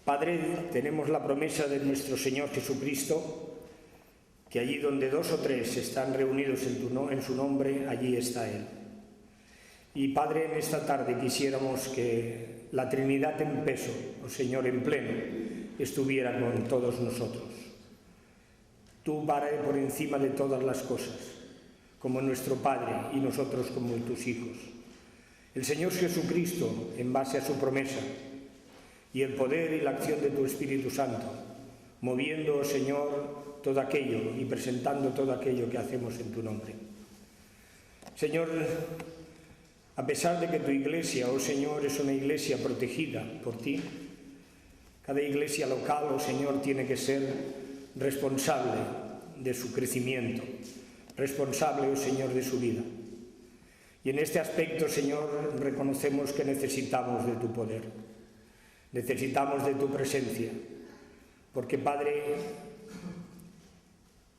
Padre, tenemos la promesa de nuestro Señor Jesucristo, que allí donde 2 o 3 están reunidos en su nombre, allí está Él. Y Padre, en esta tarde quisiéramos que la Trinidad en peso, o Señor en pleno, estuviera con todos nosotros. Tú, Padre, por encima de todas las cosas, como nuestro Padre y nosotros como tus hijos. El Señor Jesucristo, en base a su promesa, y el poder y la acción de tu Espíritu Santo, moviendo, Señor, todo aquello y presentando todo aquello que hacemos en tu nombre. Señor, a pesar de que tu iglesia, oh Señor, es una iglesia protegida por ti, cada iglesia local, oh Señor, tiene que ser responsable de su crecimiento, responsable, oh Señor, de su vida. Y en este aspecto, Señor, reconocemos que necesitamos de tu poder, necesitamos de tu presencia, porque, Padre,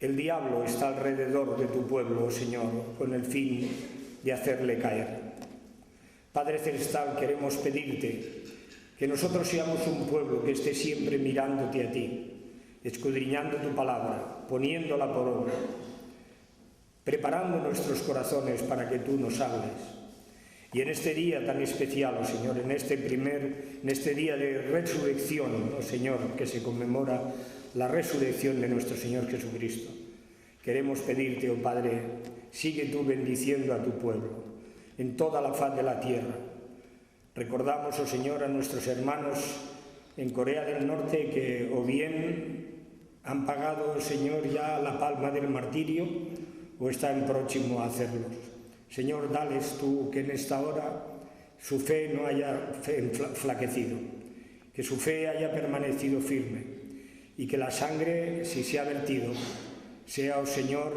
el diablo está alrededor de tu pueblo, oh Señor, con el fin de hacerle caer. Padre Celestial, queremos pedirte que nosotros seamos un pueblo que esté siempre mirándote a ti, escudriñando tu palabra, poniéndola por obra, preparando nuestros corazones para que tú nos hables. Y en este día tan especial, oh Señor, en este día de resurrección, oh Señor, que se conmemora la resurrección de nuestro Señor Jesucristo, queremos pedirte, oh Padre, sigue tú bendiciendo a tu pueblo en toda la faz de la tierra. Recordamos, oh Señor, a nuestros hermanos en Corea del Norte que o bien han pagado, Señor, ya la palma del martirio o están próximos a hacerlo. Señor, dales tú que en esta hora su fe no haya enflaquecido, que su fe haya permanecido firme y que la sangre, si se ha vertido, sea, oh Señor,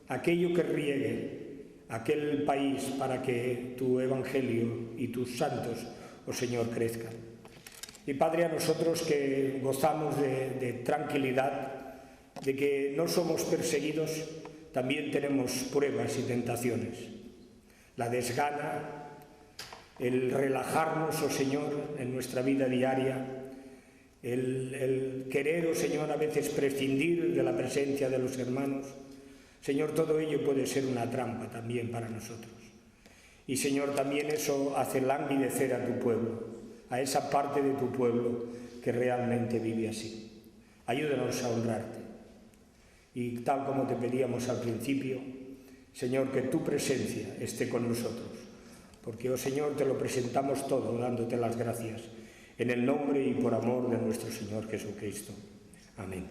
aquello que riegue aquel país para que tu evangelio y tus santos, oh Señor, crezcan. Y Padre, a nosotros que gozamos de tranquilidad, de que no somos perseguidos, también tenemos pruebas y tentaciones. La desgana, el relajarnos, oh Señor, en nuestra vida diaria, el querer, oh Señor, a veces prescindir de la presencia de los hermanos. Señor, todo ello puede ser una trampa también para nosotros. Y Señor, también eso hace languidecer a tu pueblo, a esa parte de tu pueblo que realmente vive así. Ayúdanos a honrarte. Y tal como te pedíamos al principio, Señor, que tu presencia esté con nosotros. Porque, oh Señor, te lo presentamos todo dándote las gracias, en el nombre y por amor de nuestro Señor Jesucristo. Amén.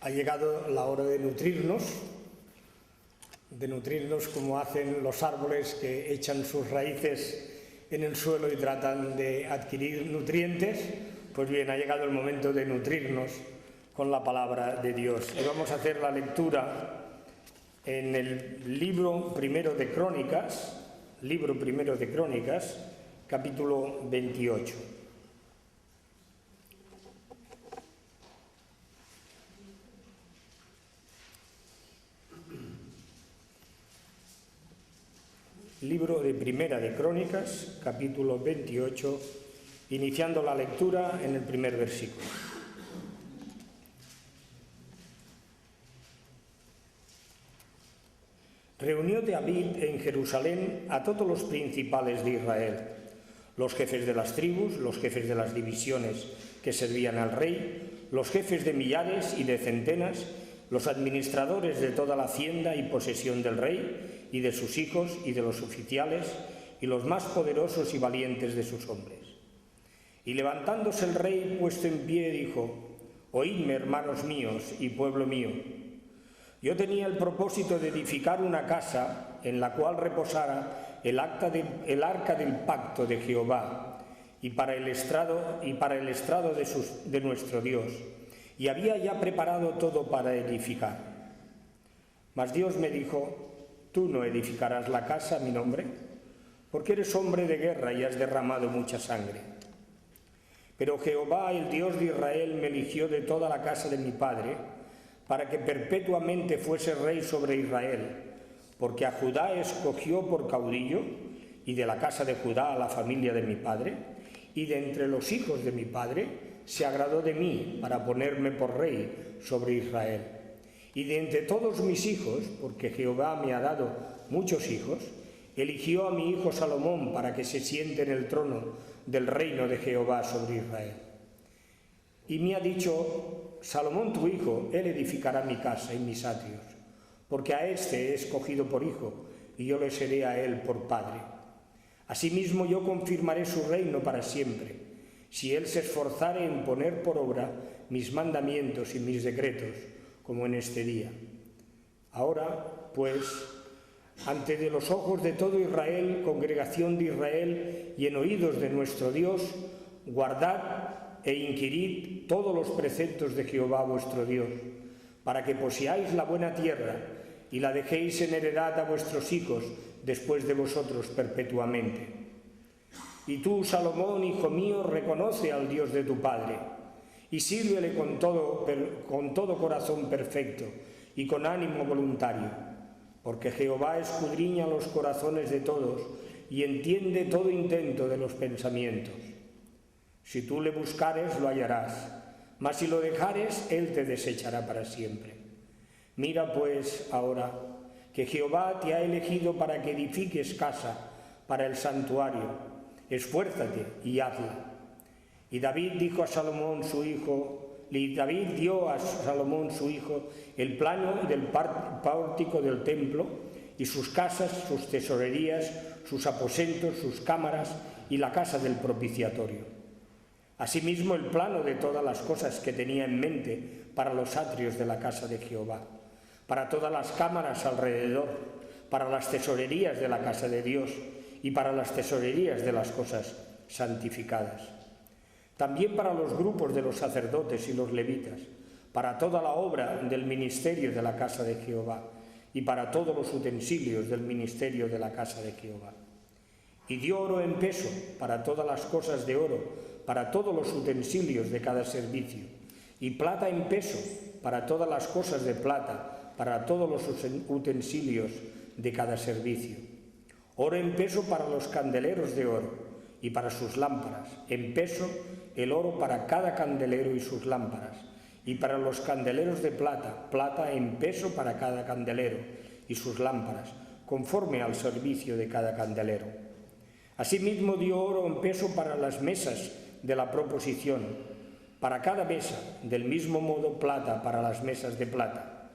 Ha llegado la hora de nutrirnos como hacen los árboles que echan sus raíces en el suelo y tratan de adquirir nutrientes. Pues bien, ha llegado el momento de nutrirnos con la palabra de Dios. Y vamos a hacer la lectura en el libro primero de Crónicas, capítulo 28. Libro de Primera de Crónicas, capítulo 28, iniciando la lectura en el primer versículo. Reunió David en Jerusalén a todos los principales de Israel, los jefes de las tribus, los jefes de las divisiones que servían al rey, los jefes de millares y de centenas, los administradores de toda la hacienda y posesión del rey y de sus hijos y de los oficiales y los más poderosos y valientes de sus hombres. Y levantándose el rey puesto en pie dijo: «Oídme, hermanos míos y pueblo mío. Yo tenía el propósito de edificar una casa en la cual reposara el arca del pacto de Jehová y para el estrado de nuestro Dios, y había ya preparado todo para edificar. Mas Dios me dijo: tú no edificarás la casa a mi nombre, porque eres hombre de guerra y has derramado mucha sangre. Pero Jehová, el Dios de Israel, me eligió de toda la casa de mi padre, para que perpetuamente fuese rey sobre Israel, porque a Judá escogió por caudillo, y de la casa de Judá a la familia de mi padre, y de entre los hijos de mi padre se agradó de mí para ponerme por rey sobre Israel. Y de entre todos mis hijos, porque Jehová me ha dado muchos hijos, eligió a mi hijo Salomón para que se siente en el trono del reino de Jehová sobre Israel. Y me ha dicho: Salomón tu hijo, él edificará mi casa y mis atrios, porque a éste he escogido por hijo, y yo le seré a él por padre. Asimismo yo confirmaré su reino para siempre, si él se esforzare en poner por obra mis mandamientos y mis decretos, como en este día. Ahora, pues, ante de los ojos de todo Israel, congregación de Israel, y en oídos de nuestro Dios, guardad e inquirid todos los preceptos de Jehová vuestro Dios, para que poseáis la buena tierra y la dejéis en heredad a vuestros hijos después de vosotros perpetuamente. Y tú, Salomón, hijo mío, reconoce al Dios de tu padre, y sírvele con todo corazón perfecto y con ánimo voluntario, porque Jehová escudriña los corazones de todos y entiende todo intento de los pensamientos. Si tú le buscares, lo hallarás, mas si lo dejares, él te desechará para siempre. Mira pues ahora que Jehová te ha elegido para que edifiques casa para el santuario. Esfuérzate y hazla». Y David dio a Salomón su hijo el plano del pórtico del templo y sus casas, sus tesorerías, sus aposentos, sus cámaras y la casa del propiciatorio. Asimismo el plano de todas las cosas que tenía en mente para los atrios de la casa de Jehová, para todas las cámaras alrededor, para las tesorerías de la casa de Dios y para las tesorerías de las cosas santificadas. También para los grupos de los sacerdotes y los levitas, para toda la obra del ministerio de la casa de Jehová y para todos los utensilios del ministerio de la casa de Jehová. Y dio oro en peso para todas las cosas de oro, para todos los utensilios de cada servicio, y plata en peso para todas las cosas de plata, para todos los utensilios de cada servicio. Oro en peso para los candeleros de oro y para sus lámparas, en peso el oro para cada candelero y sus lámparas, y para los candeleros de plata, plata en peso para cada candelero y sus lámparas, conforme al servicio de cada candelero. Asimismo dio oro en peso para las mesas de la proposición, para cada mesa, del mismo modo plata para las mesas de plata.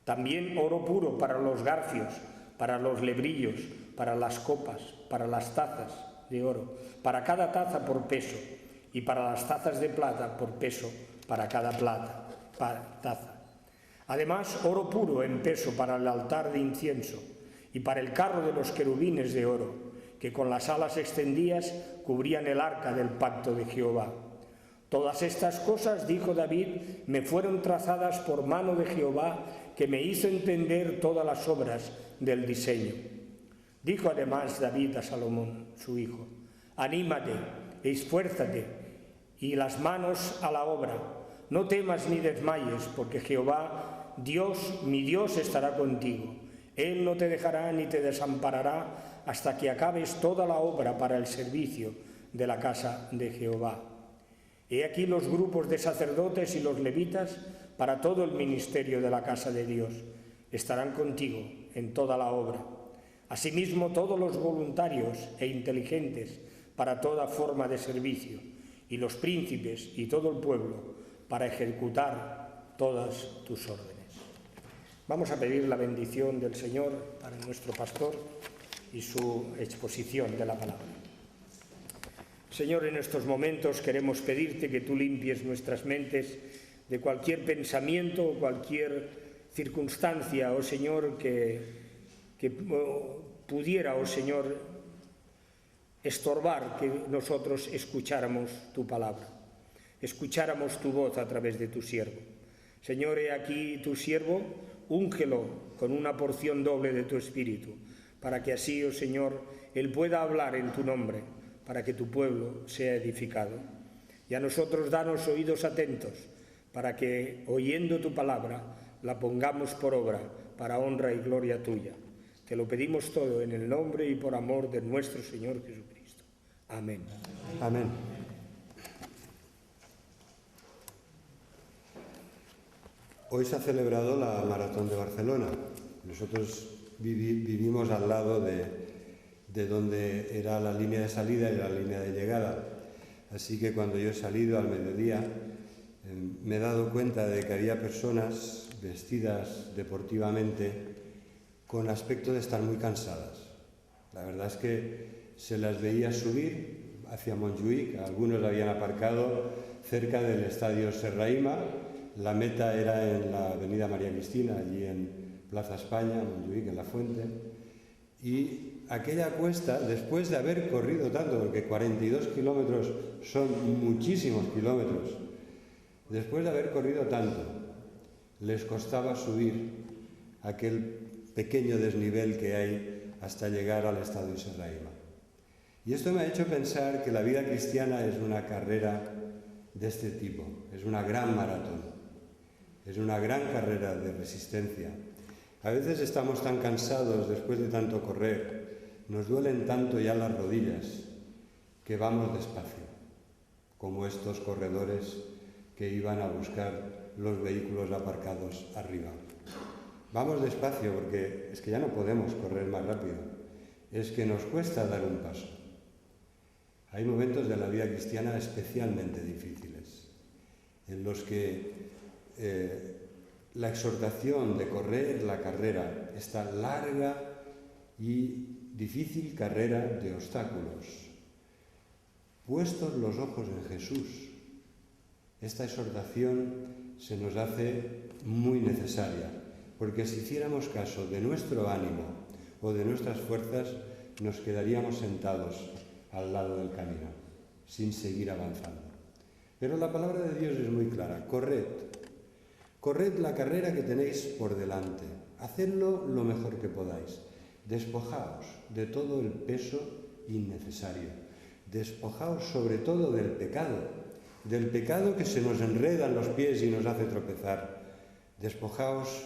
También oro puro para los garfios, para los lebrillos, para las copas, para las tazas de oro, para cada taza por peso, y para las tazas de plata por peso para cada taza. Además, oro puro en peso para el altar de incienso, y para el carro de los querubines de oro, que con las alas extendidas cubrían el arca del pacto de Jehová. Todas estas cosas, dijo David, me fueron trazadas por mano de Jehová, que me hizo entender todas las obras del diseño. Dijo además David a Salomón, su hijo: anímate, esfuérzate, y las manos a la obra. No temas ni desmayes, porque Jehová, Dios, mi Dios, estará contigo. Él no te dejará ni te desamparará hasta que acabes toda la obra para el servicio de la casa de Jehová. He aquí los grupos de sacerdotes y los levitas para todo el ministerio de la casa de Dios. Estarán contigo en toda la obra. Asimismo, todos los voluntarios e inteligentes para toda forma de servicio, y los príncipes y todo el pueblo para ejecutar todas tus órdenes. Vamos a pedir la bendición del Señor para nuestro pastor y su exposición de la palabra. Señor, en estos momentos queremos pedirte que tú limpies nuestras mentes de cualquier pensamiento o cualquier circunstancia, oh Señor, que pudiera, oh Señor, estorbar que nosotros escucháramos tu palabra, escucháramos tu voz a través de tu siervo. Señor, he aquí tu siervo, úngelo con una porción doble de tu espíritu, para que así, oh Señor, él pueda hablar en tu nombre, para que tu pueblo sea edificado. Y a nosotros danos oídos atentos, para que, oyendo tu palabra, la pongamos por obra, para honra y gloria tuya. Te lo pedimos todo en el nombre y por amor de nuestro Señor Jesucristo. Amén. Amén. Hoy se ha celebrado la Maratón de Barcelona. Nosotros vivimos al lado de donde era la línea de salida y la línea de llegada. Así que cuando yo he salido al mediodía, me he dado cuenta de que había personas vestidas deportivamente con aspecto de estar muy cansadas. La verdad es que se las veía subir hacia Montjuïc, algunos habían aparcado cerca del estadio Serraima, la meta era en la avenida María Cristina, allí en Plaza España, Montjuïc, en La Fuente, y aquella cuesta, después de haber corrido tanto, porque 42 kilómetros son muchísimos kilómetros, después de haber corrido tanto, les costaba subir aquel pequeño desnivel que hay hasta llegar al estadio Serraima. Y esto me ha hecho pensar que la vida cristiana es una carrera de este tipo, es una gran maratón, es una gran carrera de resistencia. A veces estamos tan cansados después de tanto correr, nos duelen tanto ya las rodillas, que vamos despacio, como estos corredores que iban a buscar los vehículos aparcados arriba. Vamos despacio porque es que ya no podemos correr más rápido, es que nos cuesta dar un paso. Hay momentos de la vida cristiana especialmente difíciles, en los que la exhortación de correr la carrera, esta larga y difícil carrera de obstáculos, puestos los ojos en Jesús, esta exhortación se nos hace muy necesaria, porque si hiciéramos caso de nuestro ánimo o de nuestras fuerzas, nos quedaríamos sentados al lado del camino, sin seguir avanzando. Pero la palabra de Dios es muy clara: corred la carrera que tenéis por delante, hacedlo lo mejor que podáis, despojaos de todo el peso innecesario, despojaos sobre todo del pecado que se nos enreda en los pies y nos hace tropezar, despojaos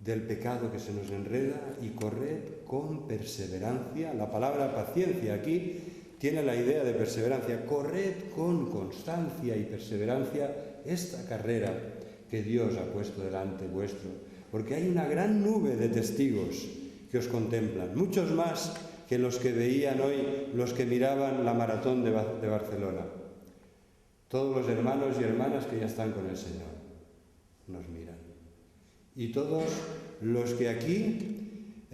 del pecado que se nos enreda y corred con perseverancia. La palabra paciencia aquí tiene la idea de perseverancia. Corred con constancia y perseverancia esta carrera que Dios ha puesto delante vuestro, porque hay una gran nube de testigos que os contemplan, muchos más que los que veían hoy, los que miraban la maratón de Barcelona. Todos los hermanos y hermanas que ya están con el Señor nos miran. Y todos los que aquí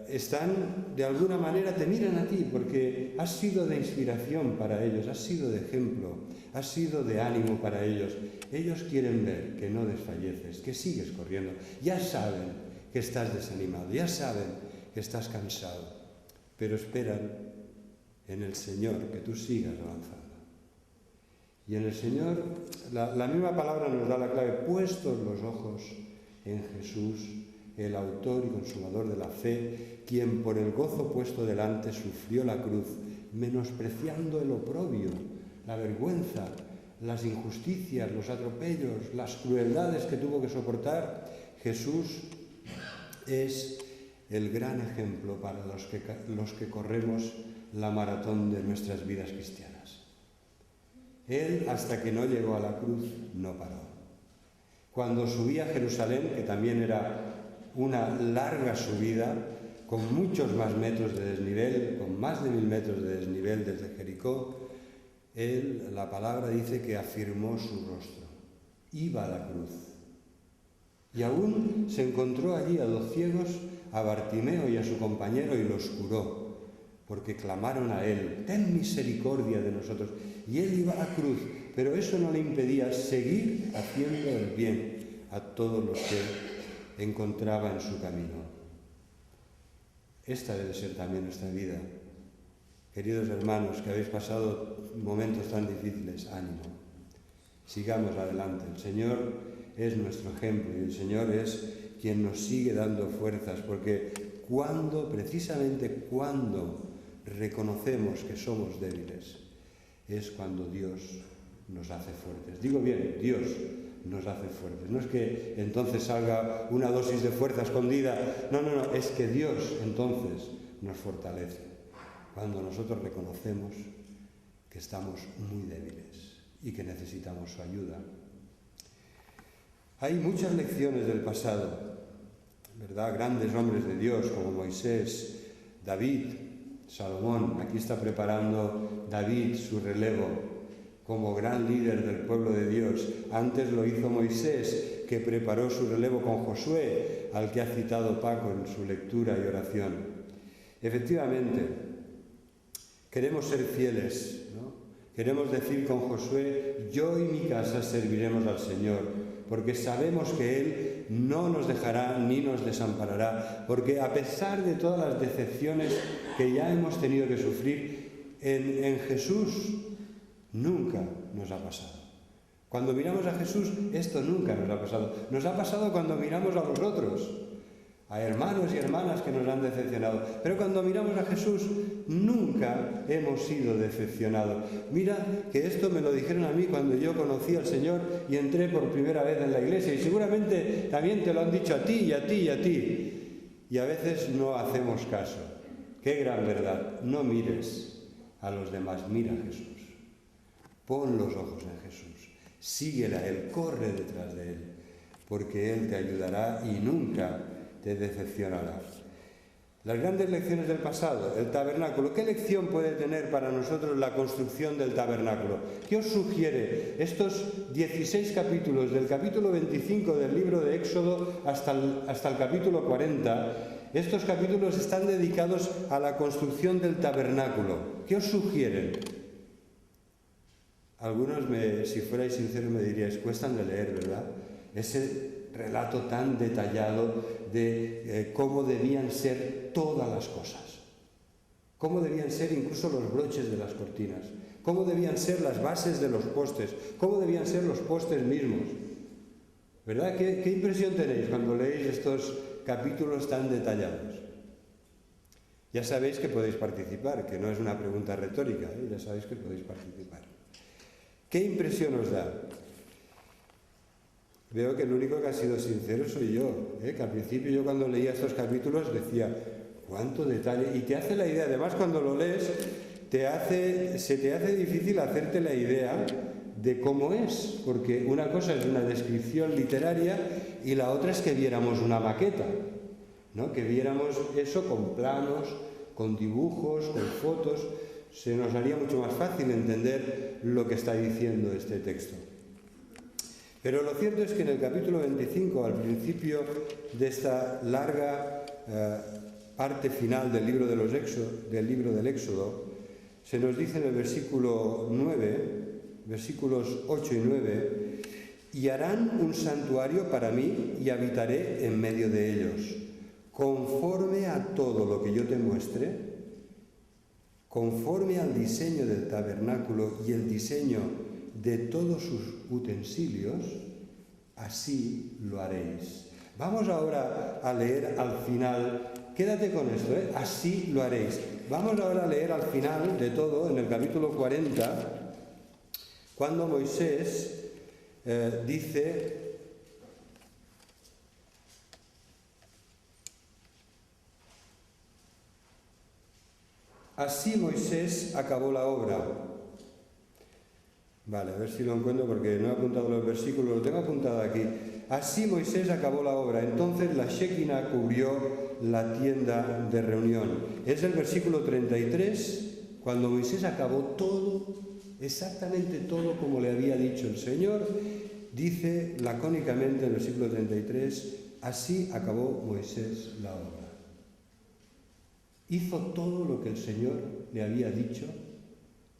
están, de alguna manera, te miran a ti, porque has sido de inspiración para ellos, has sido de ejemplo, has sido de ánimo para ellos. Ellos quieren ver que no desfalleces, que sigues corriendo. Ya saben que estás desanimado, ya saben que estás cansado, pero esperan en el Señor que tú sigas avanzando. Y en el Señor, la misma palabra nos da la clave: puestos los ojos en Jesús, el autor y consumador de la fe, quien por el gozo puesto delante sufrió la cruz, menospreciando el oprobio, la vergüenza, las injusticias, los atropellos, las crueldades que tuvo que soportar. Jesús es el gran ejemplo para los que corremos la maratón de nuestras vidas cristianas. Él, hasta que no llegó a la cruz, no paró. Cuando subía a Jerusalén, que también era una larga subida, con muchos más metros de desnivel, con más de 1000 metros de desnivel desde Jericó, él, la palabra dice que afirmó su rostro, iba a la cruz. Y aún se encontró allí a 2 ciegos, a Bartimeo y a su compañero, y los curó, porque clamaron a él: ten misericordia de nosotros. Y él iba a la cruz, pero eso no le impedía seguir haciendo el bien a todos los que encontraba en su camino. Esta debe ser también nuestra vida. Queridos hermanos, que habéis pasado momentos tan difíciles, ánimo. Sigamos adelante. El Señor es nuestro ejemplo y el Señor es quien nos sigue dando fuerzas, porque precisamente cuando reconocemos que somos débiles, es cuando Dios nos hace fuertes. Digo bien, Dios nos hace fuertes. No es que entonces salga una dosis de fuerza escondida. No, es que Dios entonces nos fortalece. Cuando nosotros reconocemos que estamos muy débiles y que necesitamos su ayuda. Hay muchas lecciones del pasado, ¿verdad? Grandes hombres de Dios como Moisés, David, Salomón. Aquí está preparando David su relevo como gran líder del pueblo de Dios. Antes lo hizo Moisés, que preparó su relevo con Josué, al que ha citado Paco en su lectura y oración. Efectivamente, queremos ser fieles, ¿no? Queremos decir con Josué: yo y mi casa serviremos al Señor, porque sabemos que Él no nos dejará ni nos desamparará, porque a pesar de todas las decepciones que ya hemos tenido que sufrir, en Jesús nunca nos ha pasado. Cuando miramos a Jesús, esto nunca nos ha pasado. Nos ha pasado cuando miramos a los otros, a hermanos y hermanas que nos han decepcionado. Pero cuando miramos a Jesús, nunca hemos sido decepcionados. Mira que esto me lo dijeron a mí cuando yo conocí al Señor y entré por primera vez en la iglesia. Y seguramente también te lo han dicho a ti y a ti y a ti. Y a veces no hacemos caso. ¡Qué gran verdad! No mires a los demás, mira a Jesús. Pon los ojos en Jesús. Síguele a Él, corre detrás de Él, porque Él te ayudará y nunca te decepcionará. Las grandes lecciones del pasado, el tabernáculo. ¿Qué lección puede tener para nosotros la construcción del tabernáculo? ¿Qué os sugiere estos 16 capítulos, del capítulo 25 del libro de Éxodo hasta el capítulo 40? Estos capítulos están dedicados a la construcción del tabernáculo. ¿Qué os sugieren? Algunos, si fuerais sinceros, me diríais: cuestan de leer, ¿verdad? Ese relato tan detallado de cómo debían ser todas las cosas, cómo debían ser incluso los broches de las cortinas, cómo debían ser las bases de los postes, cómo debían ser los postes mismos. ¿Verdad? ¿Qué impresión tenéis cuando leéis estos capítulos tan detallados? Ya sabéis que podéis participar, que no es una pregunta retórica, ¿eh? Ya sabéis que podéis participar. ¿Qué impresión os da? Veo que el único que ha sido sincero soy yo, que al principio yo cuando leía estos capítulos decía: cuánto detalle, y te hace la idea. Además, cuando lo lees se te hace difícil hacerte la idea de cómo es, porque una cosa es una descripción literaria y la otra es que viéramos una maqueta, ¿no? Que viéramos eso con planos, con dibujos, con fotos. Se nos haría mucho más fácil entender lo que está diciendo este texto. Pero lo cierto es que en el capítulo 25, al principio de esta larga parte final del libro del Éxodo, se nos dice en el versículo 9, versículos 8 y 9: y harán un santuario para mí y habitaré en medio de ellos, conforme a todo lo que yo te muestre, conforme al diseño del tabernáculo y el diseño de todos sus utensilios, así lo haréis. Vamos ahora a leer al final, quédate con esto, así lo haréis. Vamos ahora a leer al final de todo, en el capítulo 40, cuando Moisés dice: Así Moisés acabó la obra. Vale, a ver si lo encuentro porque no he apuntado los versículos, lo tengo apuntado aquí. Así Moisés acabó la obra. Entonces la Shekinah cubrió la tienda de reunión. Es el versículo 33, cuando Moisés acabó todo, exactamente todo como le había dicho el Señor. Dice lacónicamente en el versículo 33, así acabó Moisés la obra. Hizo todo lo que el Señor le había dicho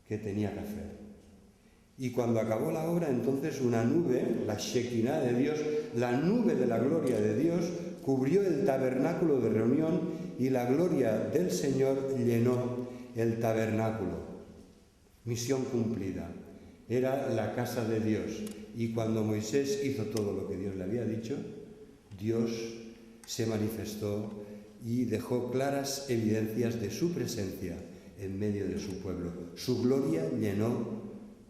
que tenía que hacer. Y cuando acabó la obra, entonces una nube, la Shekinah de Dios, la nube de la gloria de Dios, cubrió el tabernáculo de reunión y la gloria del Señor llenó el tabernáculo. Misión cumplida. Era la casa de Dios. Y cuando Moisés hizo todo lo que Dios le había dicho, Dios se manifestó y dejó claras evidencias de su presencia en medio de su pueblo. Su gloria llenó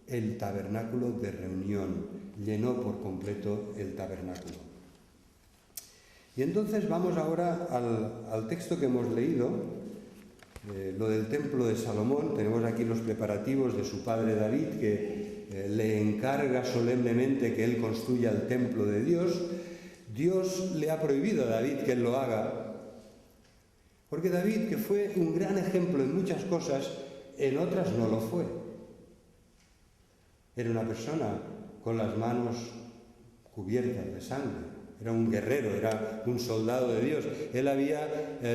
el tabernáculo de reunión, llenó por completo el tabernáculo. Y entonces vamos ahora al texto que hemos leído, lo del templo de Salomón. Tenemos aquí los preparativos de su padre David, que le encarga solemnemente que él construya el templo de Dios. Dios le ha prohibido a David que él lo haga, porque David, que fue un gran ejemplo en muchas cosas, en otras no lo fue. Era una persona con las manos cubiertas de sangre, era un guerrero, era un soldado de Dios. Él había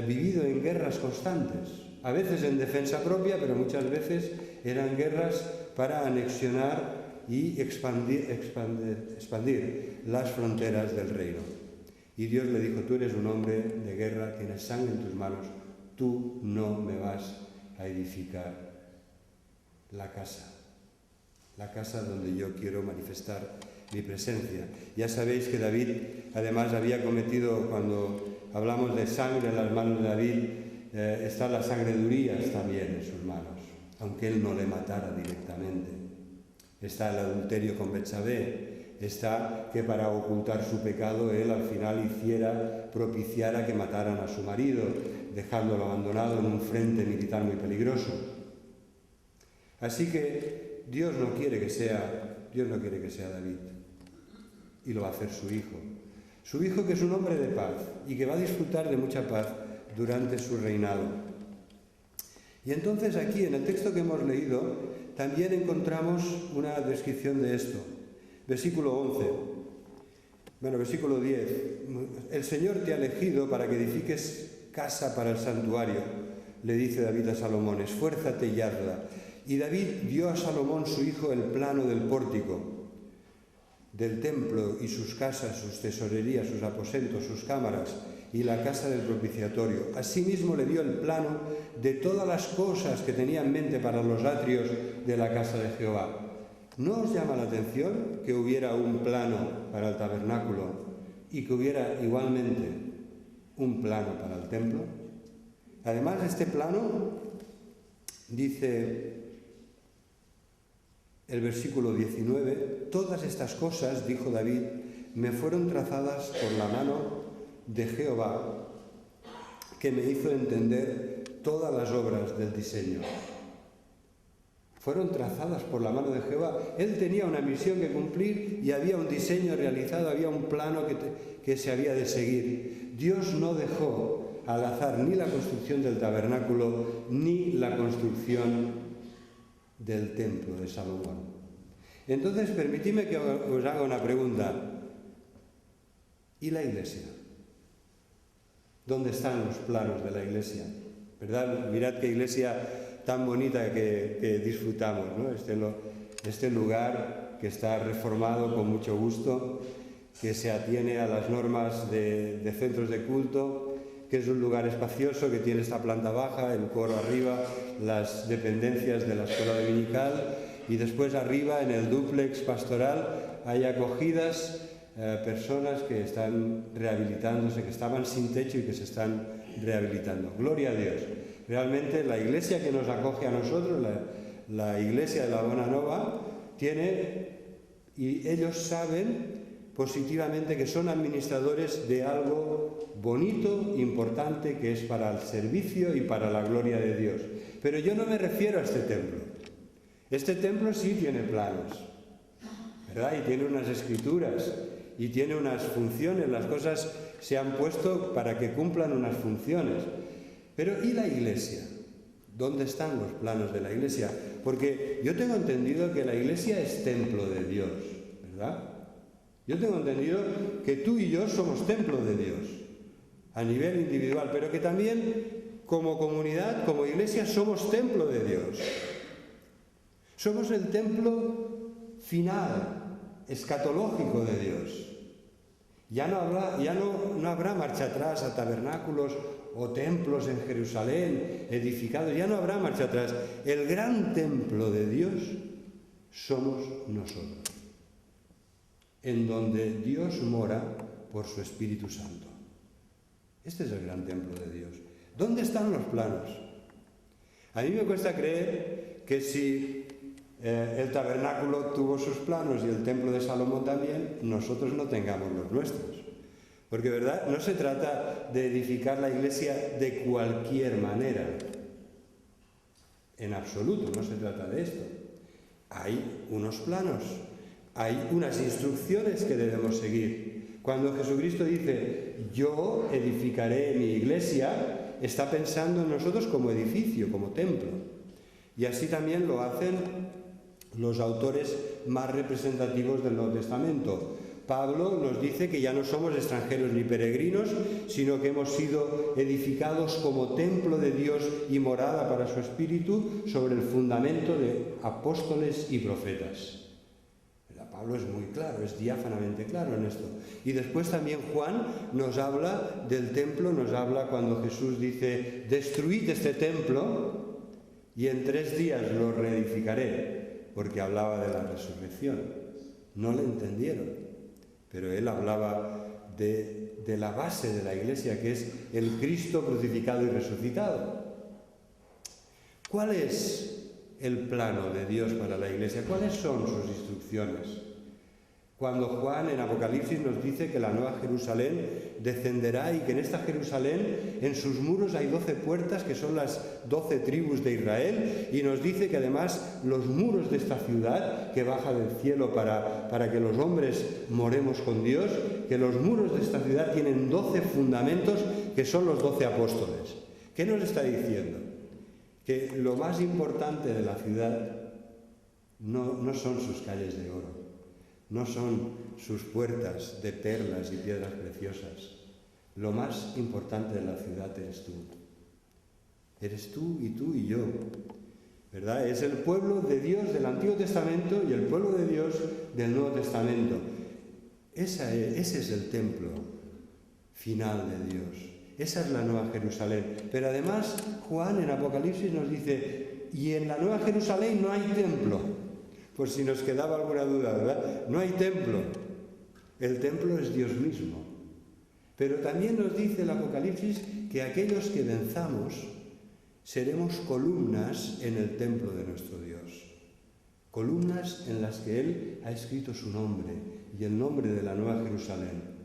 vivido en guerras constantes, a veces en defensa propia, pero muchas veces eran guerras para anexionar y expandir las fronteras del reino. Y Dios le dijo, tú eres un hombre de guerra, tienes sangre en tus manos, tú no me vas a edificar la casa donde yo quiero manifestar mi presencia. Ya sabéis que David además había cometido, cuando hablamos de sangre en las manos de David, está la sangre de Urías también en sus manos, aunque él no le matara directamente. Está el adulterio con Betsabé, está que para ocultar su pecado él al final propiciara que mataran a su marido, dejándolo abandonado en un frente militar muy peligroso. Así que Dios no quiere que sea David, y lo va a hacer su hijo que es un hombre de paz y que va a disfrutar de mucha paz durante su reinado. Y entonces aquí en el texto que hemos leído también encontramos una descripción de esto. Versículo 10. El Señor te ha elegido para que edifiques casa para el santuario, le dice David a Salomón, esfuérzate y hazla. Y David dio a Salomón su hijo el plano del pórtico, del templo y sus casas, sus tesorerías, sus aposentos, sus cámaras y la casa del propiciatorio. Asimismo le dio el plano de todas las cosas que tenía en mente para los atrios de la casa de Jehová. ¿No os llama la atención que hubiera un plano para el tabernáculo y que hubiera igualmente un plano para el templo? Además, este plano, dice el versículo 19, todas estas cosas, dijo David, me fueron trazadas por la mano de Jehová, que me hizo entender todas las obras del diseño. Fueron trazadas por la mano de Jehová. Él tenía una misión que cumplir y había un diseño realizado, había un plano que se había de seguir. Dios no dejó al azar ni la construcción del tabernáculo ni la construcción del templo de Salomón. Entonces, permitidme que os haga una pregunta. ¿Y la iglesia? ¿Dónde están los planos de la iglesia? ¿Verdad? Mirad qué iglesia tan bonita que disfrutamos, ¿no? Este lugar que está reformado con mucho gusto, que se atiene a las normas de centros de culto, que es un lugar espacioso, que tiene esta planta baja, el coro arriba, las dependencias de la escuela dominical, y después arriba en el dúplex pastoral hay acogidas personas que están rehabilitándose, que estaban sin techo y que se están rehabilitando. Gloria a Dios. Realmente la iglesia que nos acoge a nosotros, la iglesia de la Bonanova, tiene, y ellos saben positivamente que son administradores de algo bonito, importante, que es para el servicio y para la gloria de Dios. Pero yo no me refiero a este templo. Este templo sí tiene planos, ¿verdad? Y tiene unas escrituras, y tiene unas funciones, las cosas se han puesto para que cumplan unas funciones. Pero ¿y la iglesia? ¿Dónde están los planos de la iglesia? Porque yo tengo entendido que la iglesia es templo de Dios, ¿verdad? Yo tengo entendido que tú y yo somos templo de Dios, a nivel individual, pero que también como comunidad, como iglesia, somos templo de Dios. Somos el templo final, escatológico de Dios. Ya no habrá marcha atrás a tabernáculos o templos en Jerusalén edificados, ya no habrá marcha atrás. El gran templo de Dios somos nosotros, en donde Dios mora por su Espíritu Santo. Este es el gran templo de Dios. ¿Dónde están los planos? A mí me cuesta creer que si el tabernáculo tuvo sus planos y el templo de Salomón también, nosotros no tengamos los nuestros. Porque, ¿verdad?, no se trata de edificar la iglesia de cualquier manera. En absoluto, no se trata de esto. Hay unos planos, hay unas instrucciones que debemos seguir. Cuando Jesucristo dice, yo edificaré mi iglesia, está pensando en nosotros como edificio, como templo. Y así también lo hacen los autores más representativos del Nuevo Testamento. Pablo nos dice que ya no somos extranjeros ni peregrinos, sino que hemos sido edificados como templo de Dios y morada para su Espíritu sobre el fundamento de apóstoles y profetas. Pablo es muy claro, es diáfanamente claro en esto. Y después también Juan nos habla del templo, nos habla cuando Jesús dice, destruid este templo y en 3 días lo reedificaré, porque hablaba de la resurrección. No le entendieron, pero él hablaba de la base de la iglesia, que es el Cristo crucificado y resucitado. ¿Cuál es el plano de Dios para la iglesia? ¿Cuáles son sus instrucciones? Cuando Juan en Apocalipsis nos dice que la nueva Jerusalén descenderá y que en esta Jerusalén, en sus muros hay 12 puertas que son las 12 tribus de Israel, y nos dice que además los muros de esta ciudad que baja del cielo para que los hombres moremos con Dios, que los muros de esta ciudad tienen 12 fundamentos que son los 12 apóstoles. ¿Qué nos está diciendo? Que lo más importante de la ciudad no son sus calles de oro, no son sus puertas de perlas y piedras preciosas. Lo más importante de la ciudad eres tú. Eres tú y yo, ¿verdad? Es el pueblo de Dios del Antiguo Testamento y el pueblo de Dios del Nuevo Testamento. Ese es el templo final de Dios. Esa es la Nueva Jerusalén. Pero además, Juan en Apocalipsis nos dice, y en la Nueva Jerusalén no hay templo. Por si nos quedaba alguna duda, ¿verdad? No hay templo. El templo es Dios mismo. Pero también nos dice el Apocalipsis que aquellos que venzamos seremos columnas en el templo de nuestro Dios. Columnas en las que Él ha escrito su nombre y el nombre de la Nueva Jerusalén.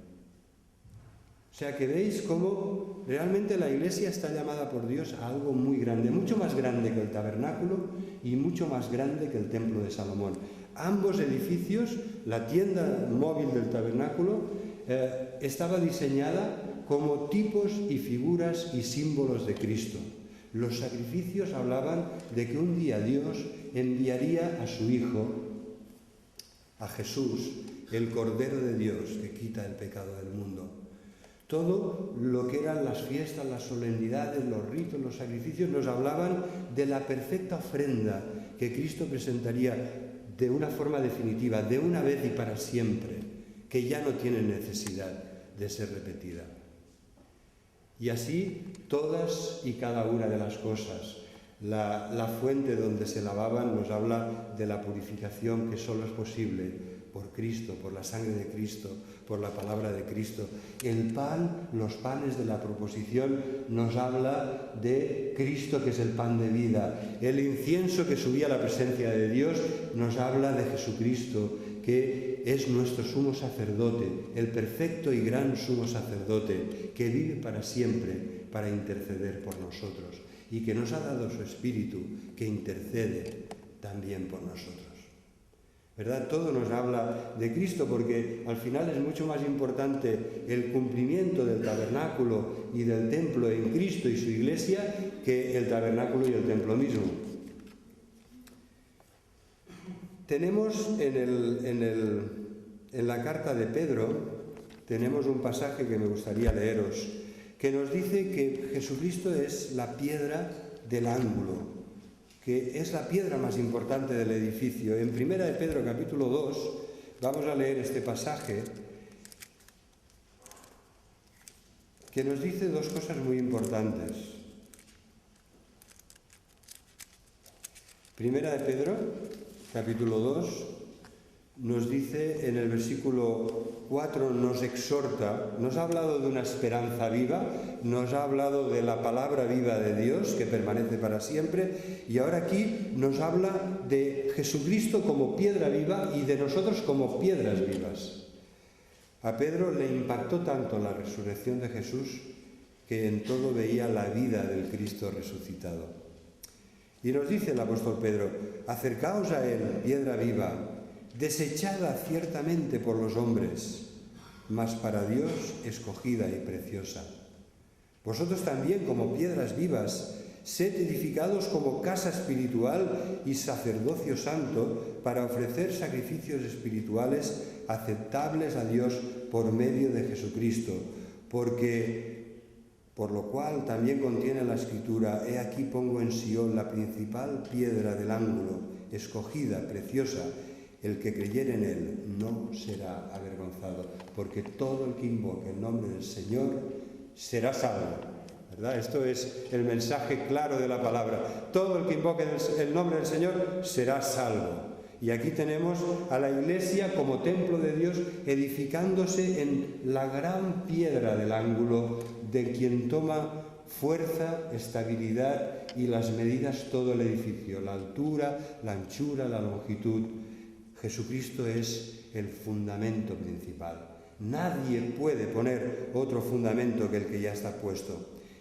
O sea que veis cómo realmente la iglesia está llamada por Dios a algo muy grande, mucho más grande que el tabernáculo y mucho más grande que el templo de Salomón. Ambos edificios, la tienda móvil del tabernáculo, estaba diseñada como tipos y figuras y símbolos de Cristo. Los sacrificios hablaban de que un día Dios enviaría a su Hijo, a Jesús, el Cordero de Dios que quita el pecado del mundo. Todo lo que eran las fiestas, las solemnidades, los ritos, los sacrificios, nos hablaban de la perfecta ofrenda que Cristo presentaría de una forma definitiva, de una vez y para siempre, que ya no tiene necesidad de ser repetida. Y así todas y cada una de las cosas. La fuente donde se lavaban nos habla de la purificación que solo es posible por Cristo, por la sangre de Cristo, por la palabra de Cristo. El pan, los panes de la proposición, nos habla de Cristo, que es el pan de vida. El incienso que subía a la presencia de Dios nos habla de Jesucristo, que es nuestro sumo sacerdote, el perfecto y gran sumo sacerdote, que vive para siempre para interceder por nosotros y que nos ha dado su Espíritu, que intercede también por nosotros. ¿Verdad? Todo nos habla de Cristo, porque al final es mucho más importante el cumplimiento del tabernáculo y del templo en Cristo y su Iglesia que el tabernáculo y el templo mismo. Tenemos en la carta de Pedro, tenemos un pasaje que me gustaría leeros, que nos dice que Jesucristo es la piedra del ángulo, que es la piedra más importante del edificio. En 1 de Pedro capítulo 2 vamos a leer este pasaje que nos dice dos cosas muy importantes. 1 de Pedro capítulo 2 nos dice en el versículo 4, nos exhorta, nos ha hablado de una esperanza viva, nos ha hablado de la palabra viva de Dios que permanece para siempre, y ahora aquí nos habla de Jesucristo como piedra viva y de nosotros como piedras vivas. A Pedro le impactó tanto la resurrección de Jesús que en todo veía la vida del Cristo resucitado. Y nos dice el apóstol Pedro, acercaos a él, piedra viva, desechada ciertamente por los hombres, mas para Dios escogida y preciosa. Vosotros también, como piedras vivas, sed edificados como casa espiritual y sacerdocio santo para ofrecer sacrificios espirituales aceptables a Dios por medio de Jesucristo, por lo cual también contiene la Escritura, he aquí pongo en Sion la principal piedra del ángulo, escogida, preciosa. El que creyere en él no será avergonzado, porque todo el que invoque el nombre del Señor será salvo. ¿Verdad? Esto es el mensaje claro de la palabra. Todo el que invoque el nombre del Señor será salvo. Y aquí tenemos a la Iglesia como templo de Dios edificándose en la gran piedra del ángulo, de quien toma fuerza, estabilidad y las medidas todo el edificio, la altura, la anchura, la longitud. Jesucristo es el fundamento principal. Nadie puede poner otro fundamento que el que ya está puesto.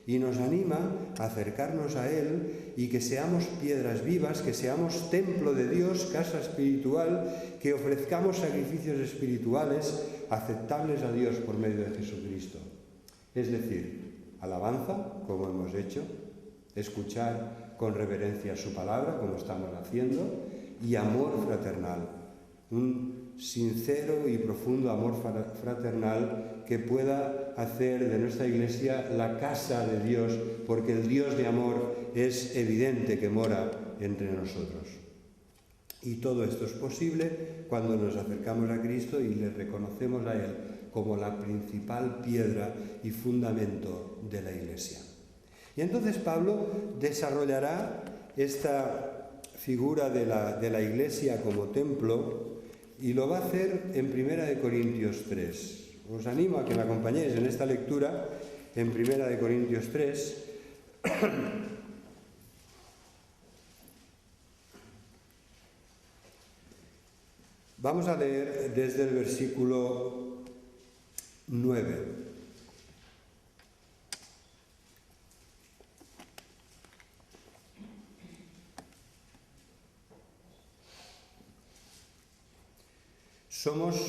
Y nos anima a acercarnos a Él y que seamos piedras vivas, que seamos templo de Dios, casa espiritual, que ofrezcamos sacrificios espirituales aceptables a Dios por medio de Jesucristo. Es decir, alabanza, como hemos hecho, escuchar con reverencia su palabra, como estamos haciendo, y amor fraternal. Un sincero y profundo amor fraternal que pueda hacer de nuestra Iglesia la casa de Dios, porque el Dios de amor es evidente que mora entre nosotros. Y todo esto es posible cuando nos acercamos a Cristo y le reconocemos a Él como la principal piedra y fundamento de la Iglesia. Y entonces Pablo desarrollará esta figura de la Iglesia como templo y lo va a hacer en 1 Corintios 3. Os animo a que me acompañéis en esta lectura en 1 Corintios 3. Vamos a leer desde el versículo 9.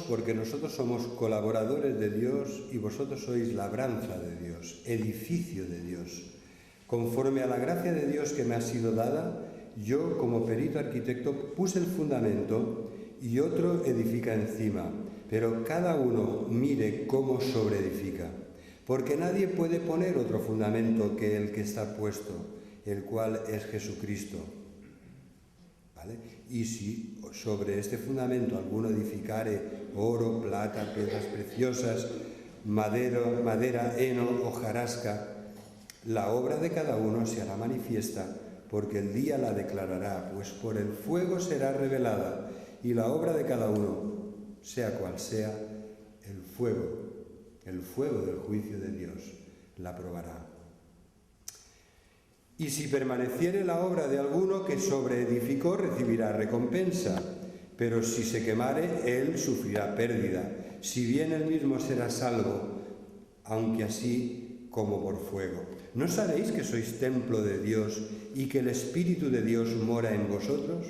Porque nosotros somos colaboradores de Dios y vosotros sois labranza de Dios, edificio de Dios. Conforme a la gracia de Dios que me ha sido dada, yo como perito arquitecto puse el fundamento y otro edifica encima, pero cada uno mire cómo sobreedifica. Porque nadie puede poner otro fundamento que el que está puesto, el cual es Jesucristo. ¿Vale? Y si sobre este fundamento alguno edificare oro, plata, piedras preciosas, madera, heno, hojarasca, la obra de cada uno se hará manifiesta, porque el día la declarará, pues por el fuego será revelada, y la obra de cada uno, sea cual sea, el fuego del juicio de Dios, la probará. Y si permaneciere la obra de alguno que sobreedificó, recibirá recompensa, pero si se quemare, él sufrirá pérdida, si bien él mismo será salvo, aunque así como por fuego. ¿No sabéis que sois templo de Dios y que el Espíritu de Dios mora en vosotros?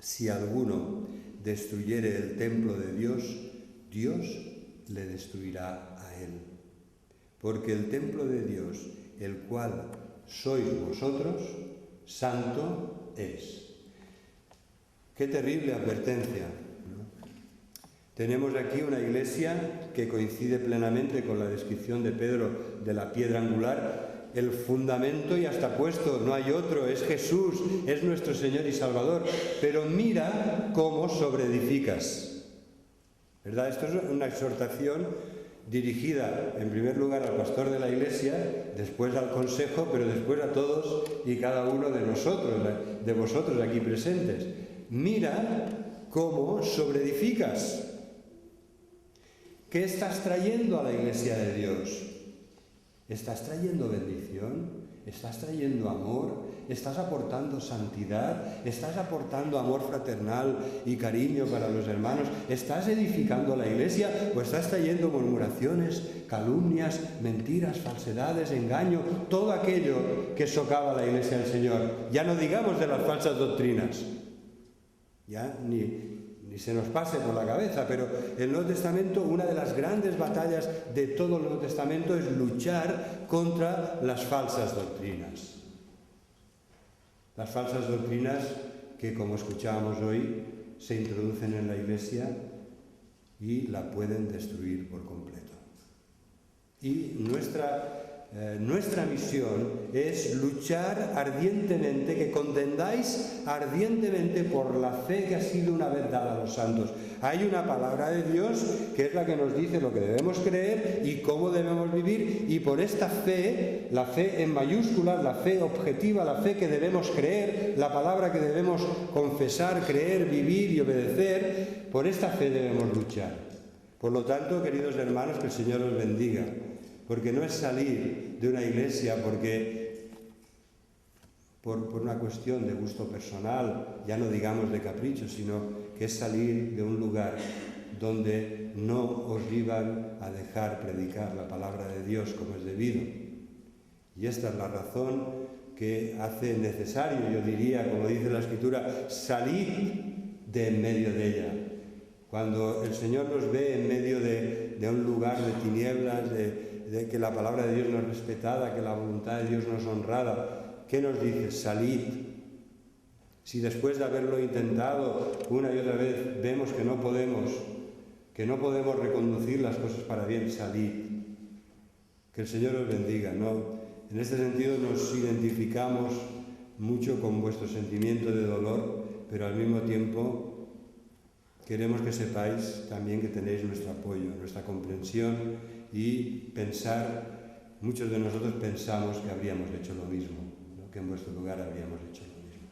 Si alguno destruyere el templo de Dios, Dios le destruirá a él. Porque el templo de Dios, el cual sois vosotros, santo es. Qué terrible advertencia, ¿no? Tenemos aquí una iglesia que coincide plenamente con la descripción de Pedro de la piedra angular. El fundamento ya está puesto, no hay otro, es Jesús, es nuestro Señor y Salvador. Pero mira cómo sobreedificas, ¿verdad? Esto es una exhortación dirigida en primer lugar al pastor de la iglesia, después al consejo, pero después a todos y cada uno de nosotros, de vosotros aquí presentes. Mira cómo sobreedificas. ¿Qué estás trayendo a la iglesia de Dios? ¿Estás trayendo bendición? ¿Estás trayendo amor? ¿Estás aportando santidad? ¿Estás aportando amor fraternal y cariño para los hermanos? ¿Estás edificando a la iglesia o estás trayendo murmuraciones, calumnias, mentiras, falsedades, engaño? Todo aquello que socava la iglesia del Señor. Ya no digamos de las falsas doctrinas. Ya ni se nos pase por la cabeza, pero el Nuevo Testamento, una de las grandes batallas de todo el Nuevo Testamento es luchar contra las falsas doctrinas. Las falsas doctrinas que, como escuchábamos hoy, se introducen en la Iglesia y la pueden destruir por completo. Y nuestra misión es luchar ardientemente, que contendáis ardientemente por la fe que ha sido una vez dada a los santos. Hay una palabra de Dios que es la que nos dice lo que debemos creer y cómo debemos vivir, y por esta fe, la fe en mayúsculas, la fe objetiva, la fe que debemos creer, la palabra que debemos confesar, creer, vivir y obedecer, por esta fe debemos luchar. Por lo tanto, queridos hermanos, que el Señor os bendiga. Porque no es salir de una iglesia por una cuestión de gusto personal, ya no digamos de capricho, sino que es salir de un lugar donde no os iban a dejar predicar la palabra de Dios como es debido. Y esta es la razón que hace necesario, yo diría, como dice la Escritura, salir de en medio de ella. Cuando el Señor nos ve en medio de un lugar de tinieblas, de que la palabra de Dios no es respetada, que la voluntad de Dios no es honrada, ¿qué nos dice? Salid. Si después de haberlo intentado una y otra vez vemos que no podemos reconducir las cosas para bien, salid. Que el Señor os bendiga, ¿no? En este sentido nos identificamos mucho con vuestro sentimiento de dolor, pero al mismo tiempo queremos que sepáis también que tenéis nuestro apoyo, nuestra comprensión, y muchos de nosotros pensamos que habríamos hecho lo mismo, ¿no? Que en vuestro lugar habríamos hecho lo mismo.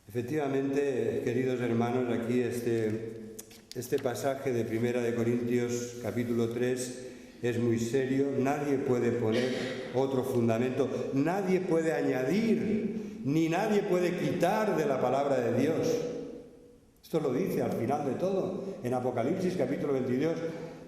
Efectivamente, queridos hermanos, aquí este pasaje de 1 de Corintios capítulo 3 es muy serio. Nadie puede poner otro fundamento, nadie puede añadir, ni nadie puede quitar de la palabra de Dios. Esto lo dice al final de todo, en Apocalipsis capítulo 22,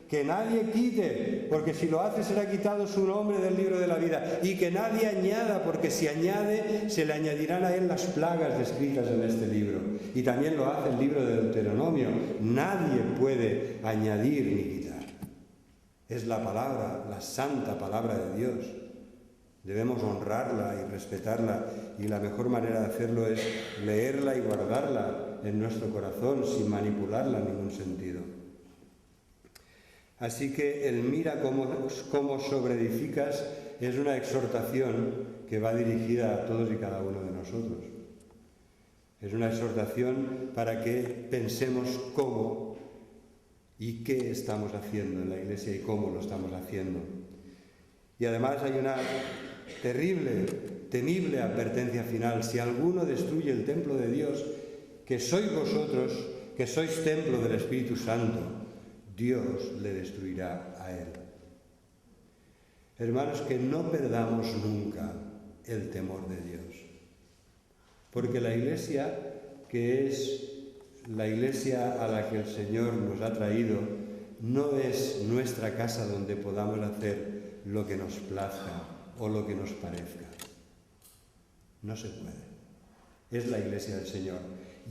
que nadie quite, porque si lo hace será quitado su nombre del libro de la vida, y que nadie añada, porque si añade se le añadirán a él las plagas descritas en este libro. Y también lo hace el libro de Deuteronomio. Nadie puede añadir ni quitar. Es la palabra, la santa palabra de Dios. Debemos honrarla y respetarla, y la mejor manera de hacerlo es leerla y guardarla en nuestro corazón sin manipularla en ningún sentido. Así que el mira cómo sobreedificas es una exhortación que va dirigida a todos y cada uno de nosotros. Es una exhortación para que pensemos cómo y qué estamos haciendo en la Iglesia y cómo lo estamos haciendo. Y además hay una terrible, temible advertencia final. Si alguno destruye el templo de Dios, que sois vosotros, que sois templo del Espíritu Santo, Dios le destruirá a él. Hermanos, que no perdamos nunca el temor de Dios. Porque la Iglesia, que es la Iglesia a la que el Señor nos ha traído, no es nuestra casa donde podamos hacer lo que nos plazca o lo que nos parezca. No se puede. Es la Iglesia del Señor.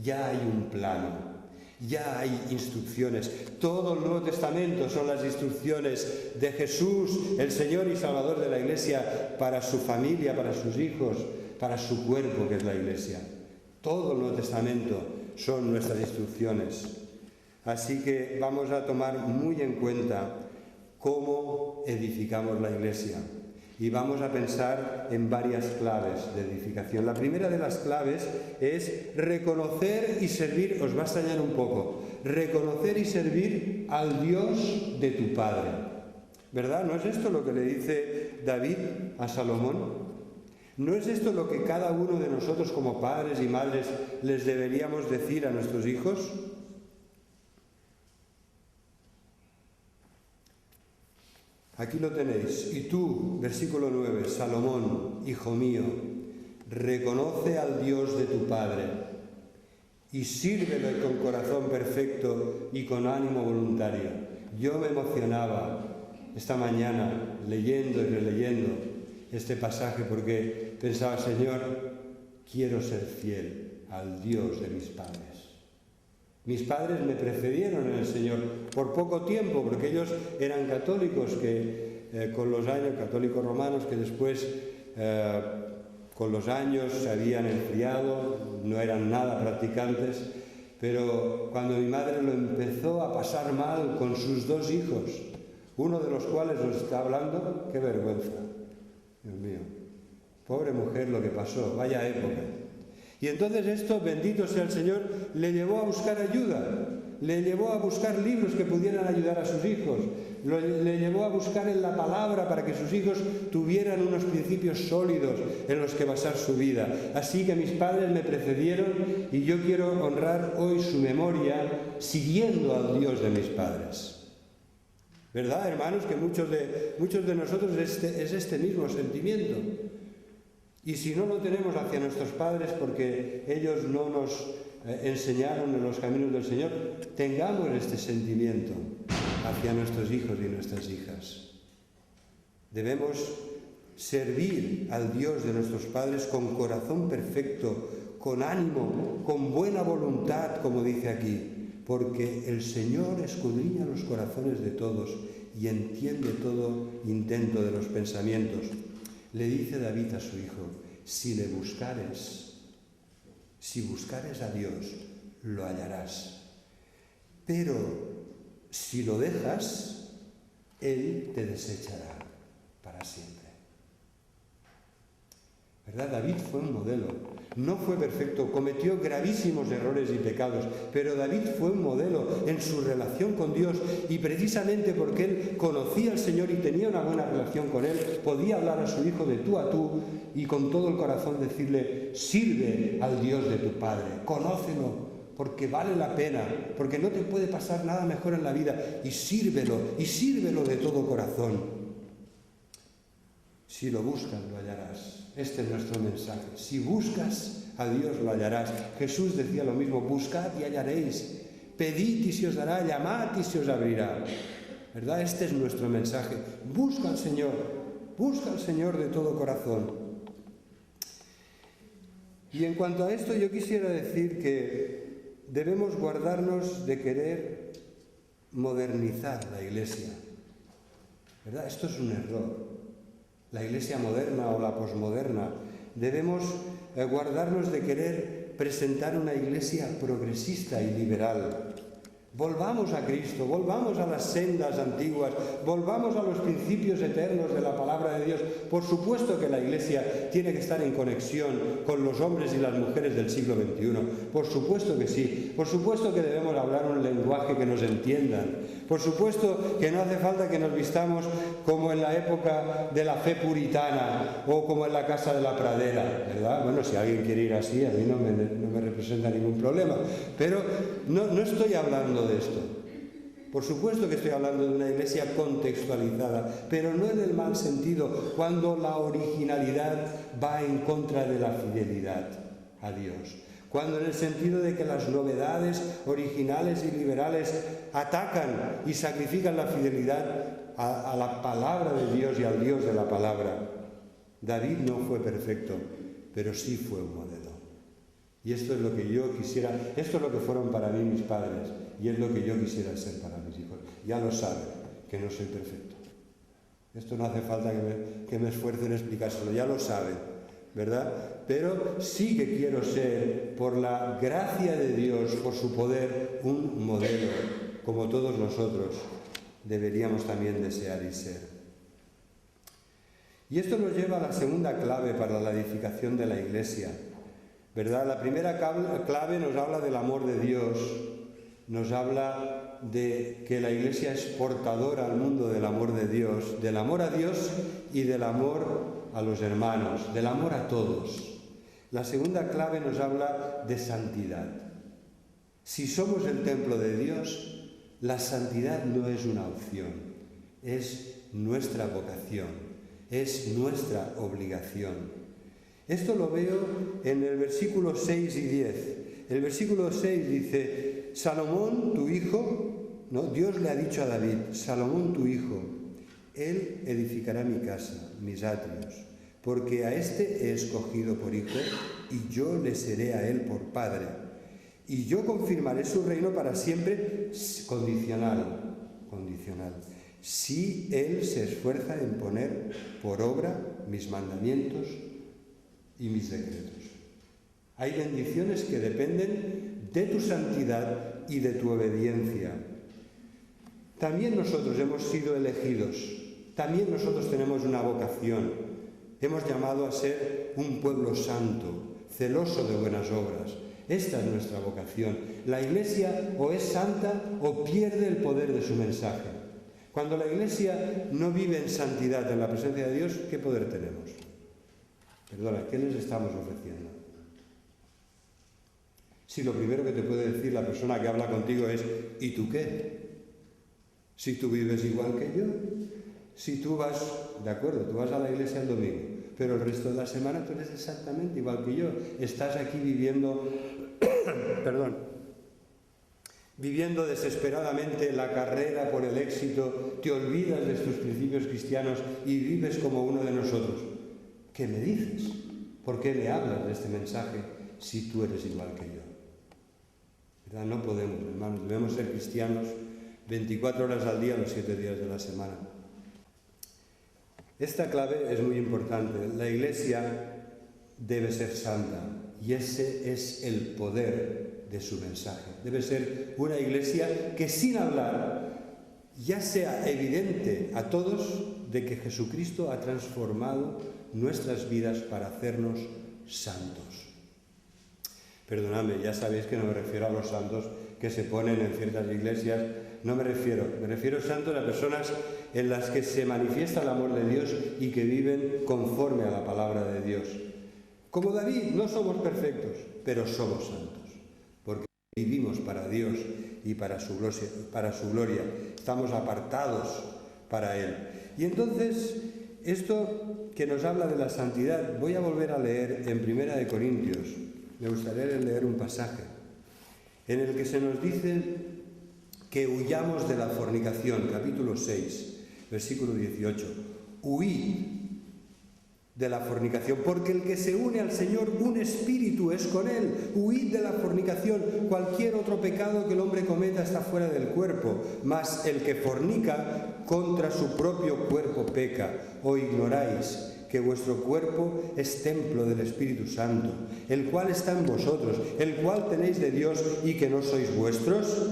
Ya hay un plano. Ya hay instrucciones. Todo el Nuevo Testamento son las instrucciones de Jesús, el Señor y Salvador de la Iglesia, para su familia, para sus hijos, para su cuerpo, que es la Iglesia. Todo el Nuevo Testamento son nuestras instrucciones. Así que vamos a tomar muy en cuenta cómo edificamos la Iglesia. Y vamos a pensar en varias claves de edificación. La primera de las claves es reconocer y servir, os va a extrañar un poco, reconocer y servir al Dios de tu Padre. ¿Verdad? ¿No es esto lo que le dice David a Salomón? ¿No es esto lo que cada uno de nosotros como padres y madres les deberíamos decir a nuestros hijos? Aquí lo tenéis. Y tú, versículo 9, Salomón, hijo mío, reconoce al Dios de tu Padre y sírvele con corazón perfecto y con ánimo voluntario. Yo me emocionaba esta mañana leyendo y releyendo este pasaje porque pensaba, Señor, quiero ser fiel al Dios de mis padres. Mis padres me precedieron en el Señor por poco tiempo, porque ellos eran católicos que con los años, católicos romanos, que después con los años se habían enfriado, no eran nada practicantes, pero cuando mi madre lo empezó a pasar mal con sus dos hijos, uno de los cuales nos está hablando, qué vergüenza, Dios mío, pobre mujer lo que pasó, vaya época. Y entonces esto, bendito sea el Señor, le llevó a buscar ayuda, le llevó a buscar libros que pudieran ayudar a sus hijos, le llevó a buscar en la palabra para que sus hijos tuvieran unos principios sólidos en los que basar su vida. Así que mis padres me precedieron y yo quiero honrar hoy su memoria siguiendo al Dios de mis padres. ¿Verdad, hermanos? Que muchos de nosotros es este mismo sentimiento. Y si no lo tenemos hacia nuestros padres porque ellos no nos enseñaron en los caminos del Señor, tengamos este sentimiento hacia nuestros hijos y nuestras hijas. Debemos servir al Dios de nuestros padres con corazón perfecto, con ánimo, con buena voluntad, como dice aquí, porque el Señor escudriña los corazones de todos y entiende todo intento de los pensamientos. Le dice David a su hijo, si buscares a Dios, lo hallarás. Pero si lo dejas, Él te desechará para siempre. ¿Verdad? David fue un modelo. No fue perfecto, cometió gravísimos errores y pecados, pero David fue un modelo en su relación con Dios y precisamente porque él conocía al Señor y tenía una buena relación con Él, podía hablar a su hijo de tú a tú y con todo el corazón decirle, sirve al Dios de tu Padre, conócelo, porque vale la pena, porque no te puede pasar nada mejor en la vida y sírvelo de todo corazón. Si lo buscas, lo hallarás. Este es nuestro mensaje. Si buscas a Dios, lo hallarás. Jesús decía lo mismo, buscad y hallaréis. Pedid y se os dará, llamad y se os abrirá. ¿Verdad? Este es nuestro mensaje. Busca al Señor de todo corazón. Y en cuanto a esto, yo quisiera decir que debemos guardarnos de querer modernizar la Iglesia. ¿Verdad? Esto es un error. La Iglesia moderna o la posmoderna. Debemos guardarnos de querer presentar una Iglesia progresista y liberal. Volvamos a Cristo, volvamos a las sendas antiguas, volvamos a los principios eternos de la palabra de Dios. Por supuesto que la Iglesia tiene que estar en conexión con los hombres y las mujeres del siglo XXI. Por supuesto que sí. Por supuesto que debemos hablar un lenguaje que nos entiendan. Por supuesto que no hace falta que nos vistamos como en la época de la fe puritana o como en la Casa de la Pradera, ¿verdad? Bueno, si alguien quiere ir así, a mí no me representa ningún problema. Pero no estoy hablando de esto. Por supuesto que estoy hablando de una iglesia contextualizada, pero no en el mal sentido, cuando la originalidad va en contra de la fidelidad a Dios. Cuando en el sentido de que las novedades originales y liberales atacan y sacrifican la fidelidad a la palabra de Dios y al Dios de la palabra. David no fue perfecto, pero sí fue un modelo. Y esto es lo que yo quisiera, esto es lo que fueron para mí mis padres, y es lo que yo quisiera ser para mis hijos. Ya lo saben, que no soy perfecto. Esto no hace falta que me esfuerce en explicárselo, ya lo saben, ¿verdad? Pero sí que quiero ser, por la gracia de Dios, por su poder, un modelo, como todos nosotros deberíamos también desear y ser. Y esto nos lleva a la segunda clave para la edificación de la Iglesia, ¿verdad? La primera clave nos habla del amor de Dios, nos habla de que la Iglesia es portadora al mundo del amor de Dios, del amor a Dios y del amor a los hermanos, del amor a todos. La segunda clave nos habla de santidad. Si somos el templo de Dios, la santidad no es una opción, es nuestra vocación, es nuestra obligación. Esto lo veo en el versículo 6 y 10. El versículo 6 dice, Salomón, tu hijo, ¿no? Dios le ha dicho a David, Salomón, tu hijo, él edificará mi casa, mis atrios, porque a este he escogido por hijo y yo le seré a él por padre. Y yo confirmaré su reino para siempre, condicional, si él se esfuerza en poner por obra mis mandamientos y mis decretos. Hay bendiciones que dependen de tu santidad y de tu obediencia. También nosotros hemos sido elegidos, también nosotros tenemos una vocación. Hemos llamado a ser un pueblo santo, celoso de buenas obras. Esta es nuestra vocación. La Iglesia o es santa o pierde el poder de su mensaje. Cuando la Iglesia no vive en santidad, en la presencia de Dios, ¿qué poder tenemos? Perdona, ¿qué les estamos ofreciendo? Si lo primero que te puede decir la persona que habla contigo es ¿y tú qué? Si tú vives igual que yo, si tú vas, de acuerdo, tú vas a la iglesia el domingo, pero el resto de la semana tú eres exactamente igual que yo, estás aquí viviendo, viviendo desesperadamente la carrera por el éxito, te olvidas de tus principios cristianos y vives como uno de nosotros. ¿Qué me dices? ¿Por qué me hablas de este mensaje si tú eres igual que yo? ¿Verdad? No podemos, hermanos, debemos ser cristianos 24 horas al día, los 7 días de la semana. Esta clave es muy importante. La Iglesia debe ser santa y ese es el poder de su mensaje. Debe ser una Iglesia que sin hablar ya sea evidente a todos de que Jesucristo ha transformado nuestras vidas para hacernos santos. Perdonadme, ya sabéis que no me refiero a los santos que se ponen en ciertas iglesias, me refiero santos a personas en las que se manifiesta el amor de Dios y que viven conforme a la palabra de Dios. Como David, no somos perfectos, pero somos santos, porque vivimos para Dios y para su gloria, estamos apartados para Él. Y entonces, esto que nos habla de la santidad, voy a volver a leer en 1 Corintios, me gustaría leer un pasaje, en el que se nos dice que huyamos de la fornicación, capítulo 6, versículo 18. Huid de la fornicación, porque el que se une al Señor, un espíritu es con Él. Huid de la fornicación. Cualquier otro pecado que el hombre cometa está fuera del cuerpo, mas el que fornica contra su propio cuerpo peca. ¿O ignoráis que vuestro cuerpo es templo del Espíritu Santo, el cual está en vosotros, el cual tenéis de Dios y que no sois vuestros?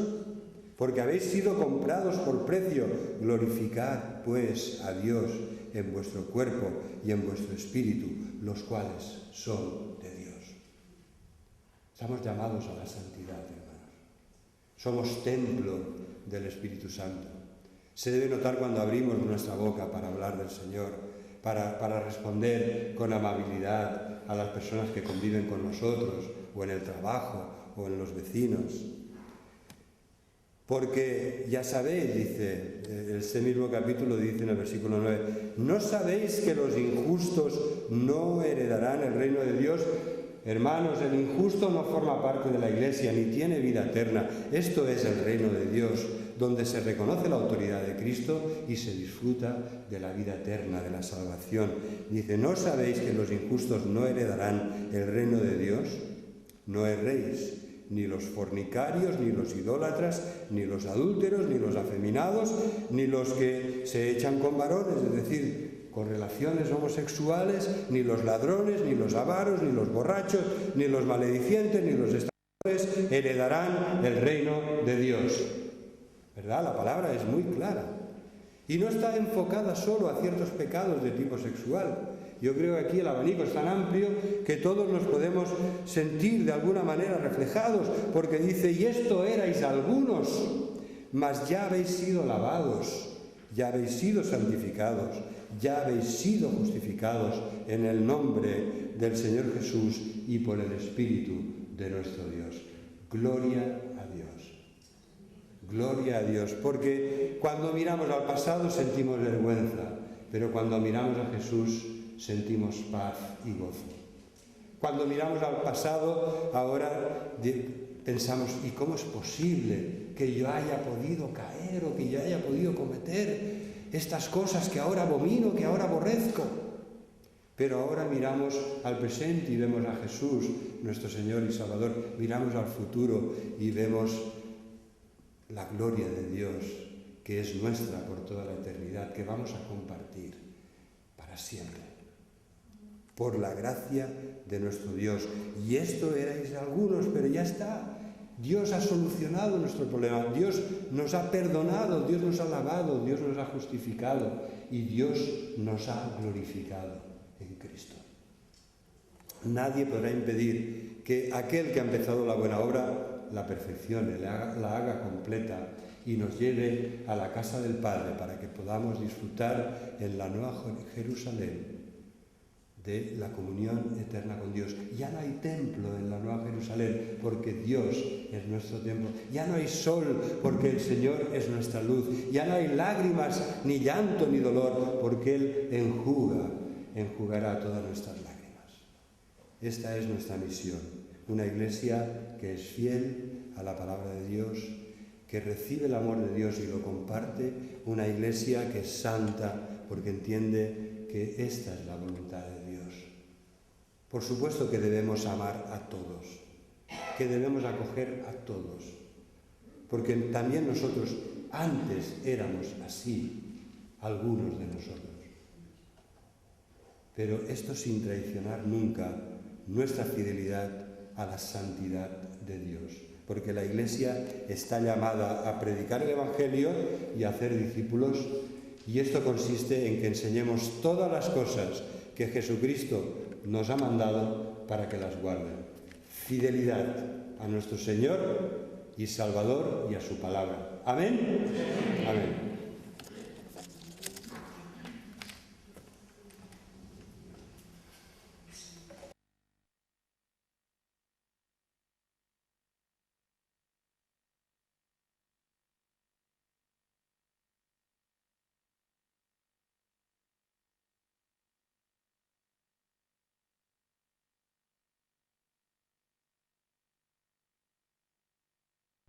porque habéis sido comprados por precio. Glorificad, pues, a Dios en vuestro cuerpo y en vuestro espíritu, los cuales son de Dios. Estamos llamados a la santidad, hermanos. Somos templo del Espíritu Santo. Se debe notar cuando abrimos nuestra boca para hablar del Señor, para responder con amabilidad a las personas que conviven con nosotros, o en el trabajo, o en los vecinos. Porque ya sabéis, dice, este mismo capítulo dice en el versículo 9, ¿no sabéis que los injustos no heredarán el reino de Dios? Hermanos, el injusto no forma parte de la Iglesia ni tiene vida eterna. Esto es el reino de Dios, donde se reconoce la autoridad de Cristo y se disfruta de la vida eterna, de la salvación. Dice, ¿no sabéis que los injustos no heredarán el reino de Dios? No erréis, ni los fornicarios, ni los idólatras, ni los adúlteros, ni los afeminados, ni los que se echan con varones, es decir, con relaciones homosexuales, ni los ladrones, ni los avaros, ni los borrachos, ni los maledicientes, ni los estafadores heredarán el reino de Dios. ¿Verdad? La palabra es muy clara. Y no está enfocada solo a ciertos pecados de tipo sexual. Yo creo que aquí el abanico es tan amplio que todos nos podemos sentir de alguna manera reflejados, porque dice, y esto erais algunos, mas ya habéis sido lavados, ya habéis sido santificados, ya habéis sido justificados en el nombre del Señor Jesús y por el Espíritu de nuestro Dios. Gloria a Dios. Gloria a Dios, porque cuando miramos al pasado sentimos vergüenza, pero cuando miramos a Jesús sentimos paz y gozo. Cuando miramos al pasado, ahora pensamos, ¿y cómo es posible que yo haya podido caer o que yo haya podido cometer estas cosas que ahora abomino, que ahora aborrezco? Pero ahora miramos al presente y vemos a Jesús, nuestro Señor y Salvador, miramos al futuro y vemos la gloria de Dios, que es nuestra por toda la eternidad, que vamos a compartir para siempre, por la gracia de nuestro Dios. Y esto erais algunos, pero ya está. Dios ha solucionado nuestro problema, Dios nos ha perdonado, Dios nos ha lavado, Dios nos ha justificado y Dios nos ha glorificado en Cristo. Nadie podrá impedir que aquel que ha empezado la buena obra la perfeccione, la haga completa y nos lleve a la casa del Padre para que podamos disfrutar en la nueva Jerusalén de la comunión eterna con Dios. Ya no hay templo en la nueva Jerusalén porque Dios es nuestro templo. Ya no hay sol porque el Señor es nuestra luz. Ya no hay lágrimas, ni llanto, ni dolor porque Él enjugará todas nuestras lágrimas. Esta es nuestra misión. Una iglesia que es fiel a la palabra de Dios, que recibe el amor de Dios y lo comparte. Una iglesia que es santa porque entiende que esta es la voluntad de Dios. Por supuesto que debemos amar a todos, que debemos acoger a todos, porque también nosotros antes éramos así, algunos de nosotros. Pero esto sin traicionar nunca nuestra fidelidad a la santidad de Dios, porque la Iglesia está llamada a predicar el Evangelio y a hacer discípulos, y esto consiste en que enseñemos todas las cosas que Jesucristo nos ha mandado para que las guarden. Fidelidad a nuestro Señor y Salvador y a su palabra. Amén. Amén.